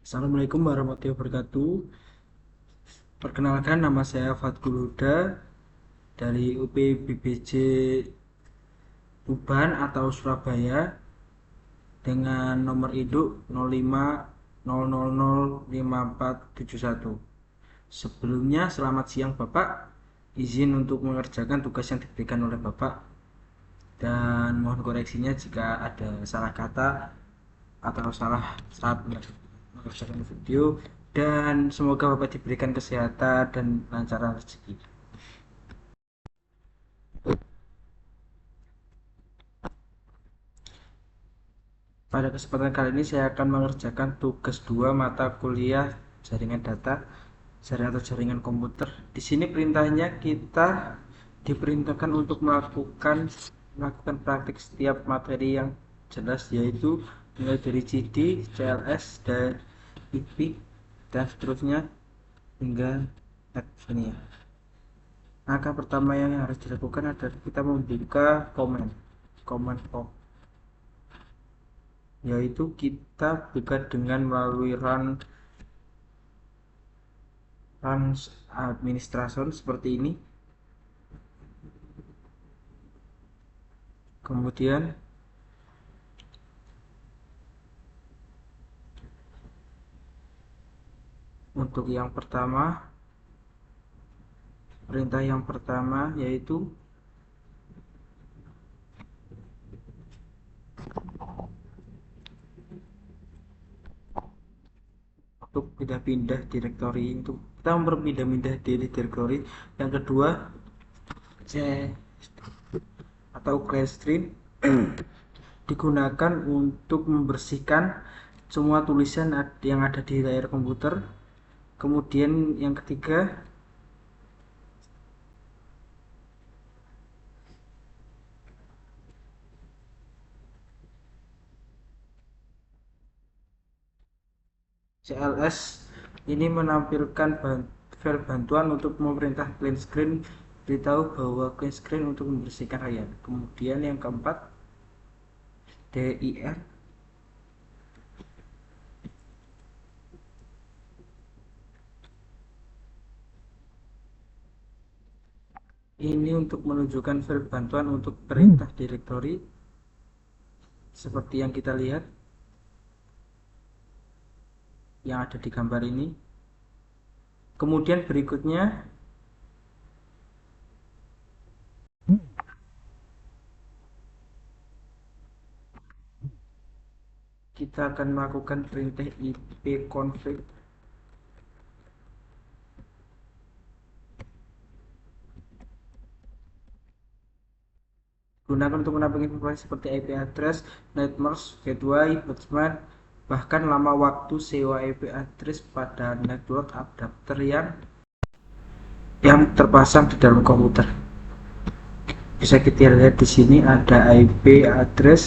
Assalamualaikum warahmatullahi wabarakatuh. Perkenalkan, nama saya Fatkul Huda dari UPBBJ Tuban atau Surabaya dengan nomor induk 0500054471. Sebelumnya, selamat siang Bapak. Izin untuk mengerjakan tugas yang diberikan oleh Bapak dan mohon koreksinya jika ada salah kata atau salah saat mengerjakan video, dan semoga Bapak diberikan kesehatan dan lancaran rezeki. Pada kesempatan kali ini saya akan mengerjakan tugas 2 mata kuliah jaringan data, jaringan komputer. Di sini perintahnya kita diperintahkan untuk melakukan praktik setiap materi yang jelas, yaitu mulai dari CD, CLS, dan IP dan seterusnya hingga ini ya. Langkah pertama yang harus dilakukan adalah kita membuka command prompt, yaitu kita buka dengan melalui run administration seperti ini. Kemudian untuk perintah yang pertama yaitu untuk pindah-pindah direktori, untuk kita berpindah-pindah di direktori. Yang kedua, C atau clear screen digunakan untuk membersihkan semua tulisan yang ada di layar komputer. Kemudian yang ketiga, CLS ini menampilkan file bantuan untuk memerintah clean screen, beritahu bahwa clean screen untuk membersihkan layar. Kemudian yang keempat, DIR ini untuk menunjukkan file bantuan untuk perintah directory seperti yang kita lihat yang ada di gambar ini. Kemudian berikutnya kita akan melakukan perintah ipconfig. Gunakan untuk menampilkan informasi seperti IP address, network, gateway, hotspot, bahkan lama waktu sewa IP address pada network adapter yang terpasang di dalam komputer. Bisa kita lihat di sini ada IP address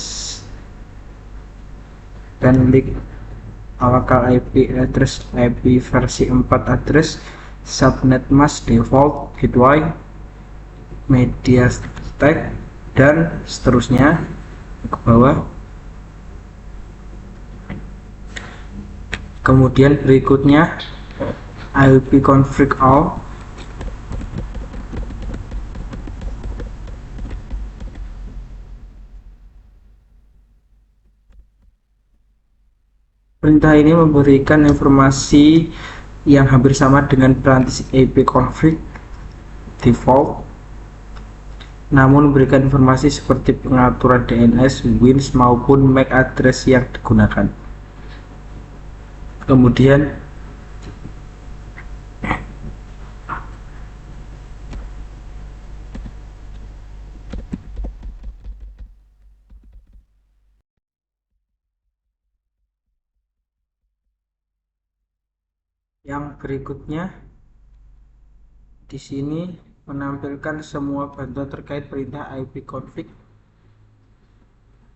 dan link awal IP address, IP versi 4 address, subnet mask, default, gateway, media stack, dan seterusnya ke bawah. Kemudian berikutnya ipconfig all. Perintah ini memberikan informasi yang hampir sama dengan perantis ipconfig default, namun memberikan informasi seperti pengaturan DNS, WINS maupun MAC address yang digunakan. Kemudian yang berikutnya di sini menampilkan semua bantuan terkait perintah ipconfig,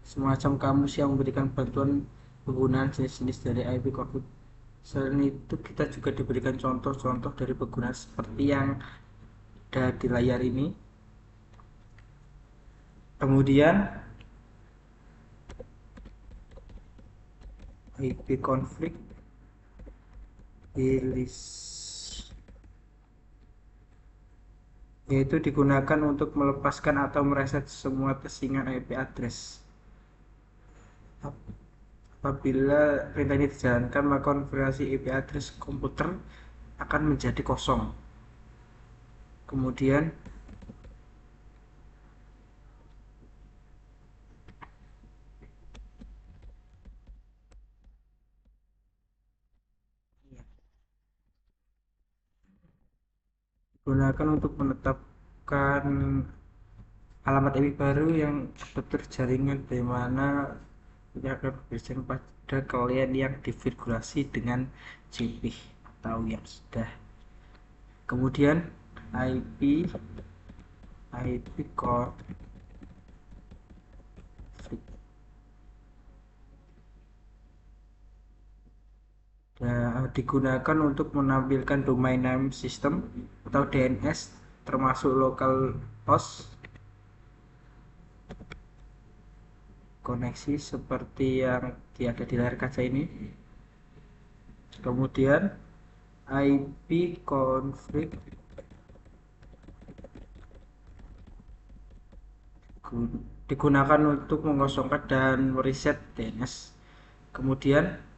semacam kamus yang memberikan bantuan penggunaan jenis-jenis dari ipconfig. Selain itu kita juga diberikan contoh-contoh dari penggunaan seperti yang ada di layar ini. Kemudian ipconfig release, yaitu digunakan untuk melepaskan atau mereset semua tesingan IP address. Apabila perintah ini dijalankan, maka konfigurasi IP address komputer akan menjadi kosong. Kemudian gunakan untuk menetapkan alamat IP baru yang betul jaringan, di mana ini akan berjalan pada klien yang dikonfigurasi dengan CP atau yang sudah. Kemudian IP config digunakan untuk menampilkan domain name system atau DNS termasuk local host koneksi seperti yang ada di layar kaca ini. Kemudian IP config digunakan untuk mengosongkan dan mereset DNS. Kemudian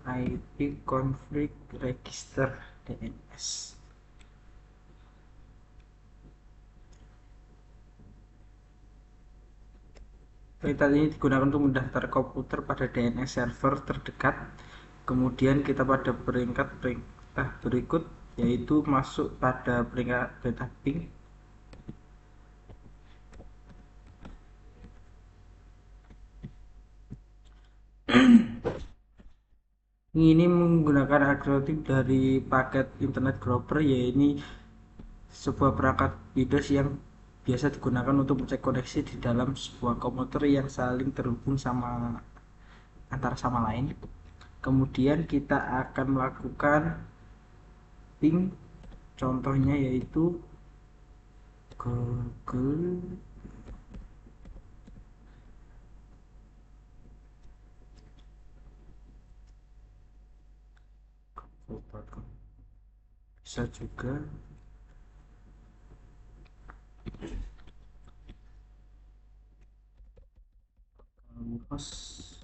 IP config register DNS. Perintah ini digunakan untuk mendaftar komputer pada DNS server terdekat. Kemudian kita pada peringkat perintah berikut, yaitu masuk pada peringkat perintah ping. Ini menggunakan algoritma dari paket internet grouper, yaitu sebuah perangkat Windows yang biasa digunakan untuk mencek koneksi di dalam sebuah komputer yang saling terhubung antara sama lain. Kemudian kita akan melakukan ping, contohnya yaitu Google bisa juga host.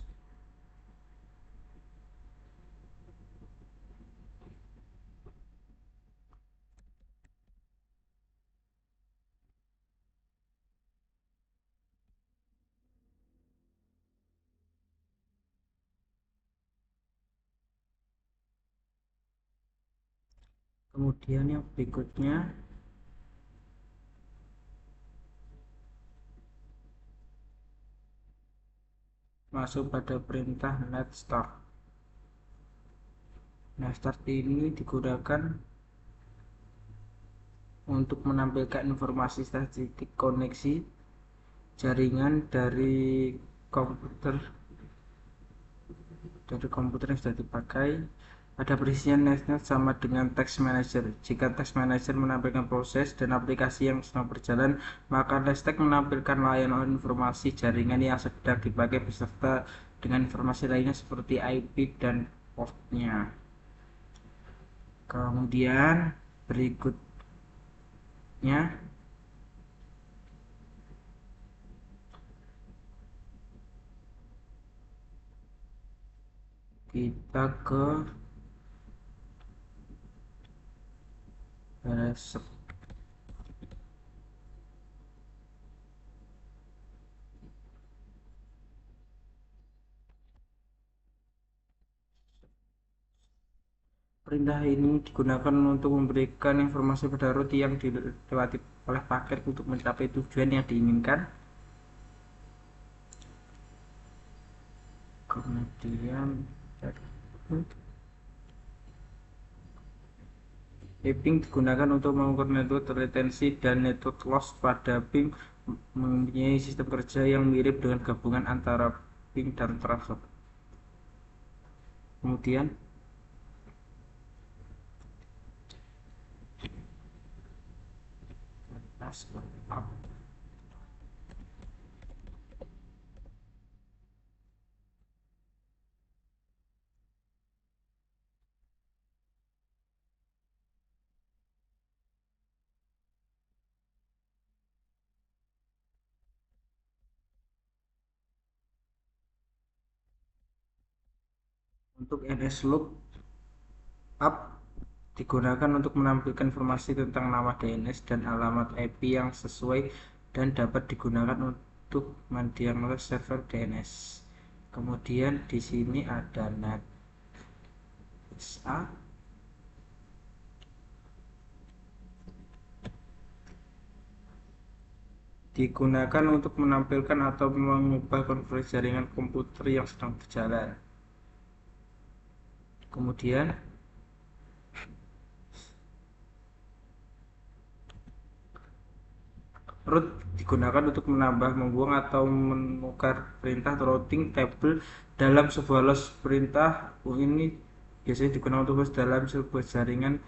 Kemudian yang berikutnya masuk pada perintah net start. Net start ini digunakan untuk menampilkan informasi statistik koneksi jaringan dari komputer yang sudah dipakai. Ada perizinan netnet sama dengan text manager. Jika text manager menampilkan proses dan aplikasi yang sedang berjalan, maka netstack menampilkan layanan informasi jaringan yang sedang dipakai beserta dengan informasi lainnya seperti IP dan portnya. Kemudian berikutnya kita ke resep. Perintah ini digunakan untuk memberikan informasi pada rute yang dilewati oleh paket untuk mencapai tujuan yang diinginkan. Kemudian ping digunakan untuk mengukur network retensi dan network loss pada ping, mempunyai sistem kerja yang mirip dengan gabungan antara ping dan transfer. Kemudian Untuk NSLOOKUP digunakan untuk menampilkan informasi tentang nama DNS dan alamat IP yang sesuai dan dapat digunakan untuk mendiagnosis server DNS. Kemudian di sini ada NetSA. Digunakan untuk menampilkan atau mengubah konfigurasi jaringan komputer yang sedang berjalan. Kemudian root digunakan untuk menambah, membuang, atau menukar perintah routing table dalam sebuah loss. Perintah ini biasanya digunakan untuk host dalam sebuah jaringan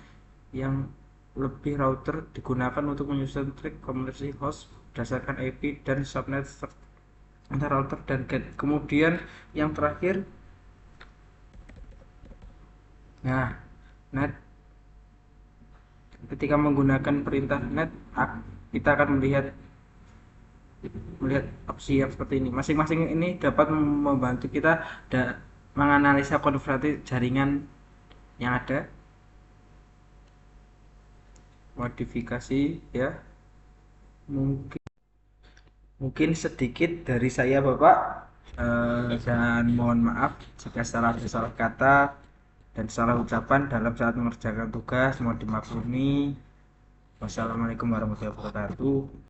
yang lebih. Router digunakan untuk menyusun track komunikasi host berdasarkan IP dan subnet antara router dan get. Kemudian yang terakhir, net. Ketika menggunakan perintah net, kita akan melihat opsi yang seperti ini. Masing-masing ini dapat membantu kita menganalisa konfigurasi jaringan yang ada, modifikasi ya. Mungkin sedikit dari saya Bapak, dan mohon maaf jika salah kata dan salah ucapan dalam saat mengerjakan tugas, mohon dimaklumi. Wassalamualaikum warahmatullahi wabarakatuh.